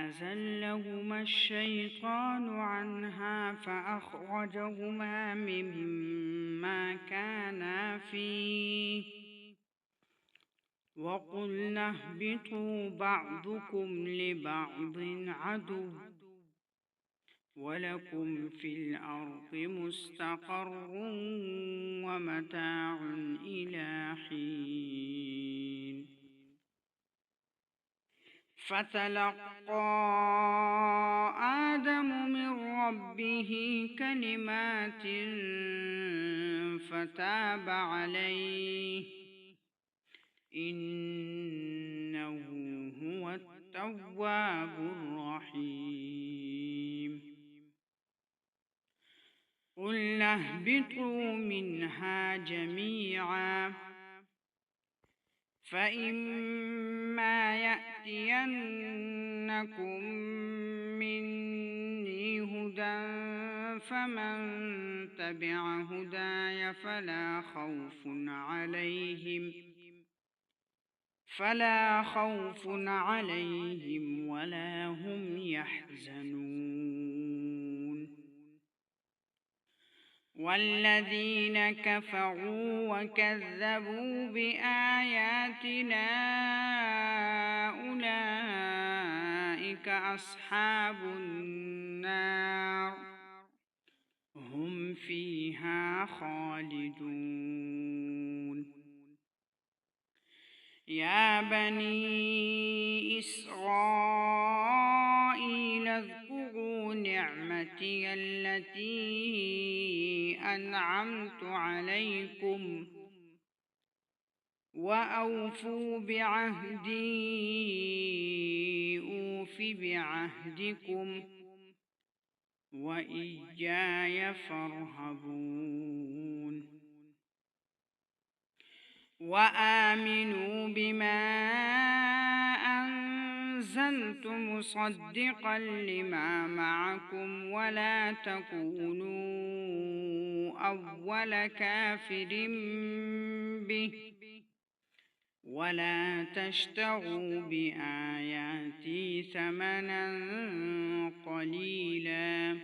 فأزلهما الشيطان عنها فأخرجهما مما كانا فيه وقلنا اهبطوا بعضكم لبعض عدو ولكم في الأرض مستقر ومتاع إلى حين فتلقى آدم من ربه كلمات فتاب عليه إنه هو التواب الرحيم قلنا اهبطوا منها جميعا فإما يأتينكم مني هدى فمن تبع هداي فلا خوف عليهم ولا هم يحزنون والذين كفروا وكذبوا بآياتنا أولئك أصحاب النار هم فيها خالدون يا بني إسرائيل اذكروا نعمتي التي أنعمت عليكم وأوفوا بعهدي أوف بعهدكم وإياي فارهبون وآمنوا بما أنزلت مصدقا لما معكم ولا تكونوا أول كافر به ولا تشتروا بآياتي ثمنا قليلا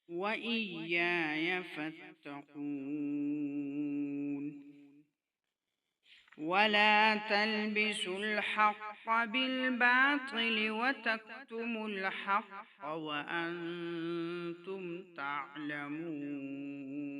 وإياي فاتقون ولا تلبسوا الحق بالباطل وتكتموا الحق وأنتم تعلمون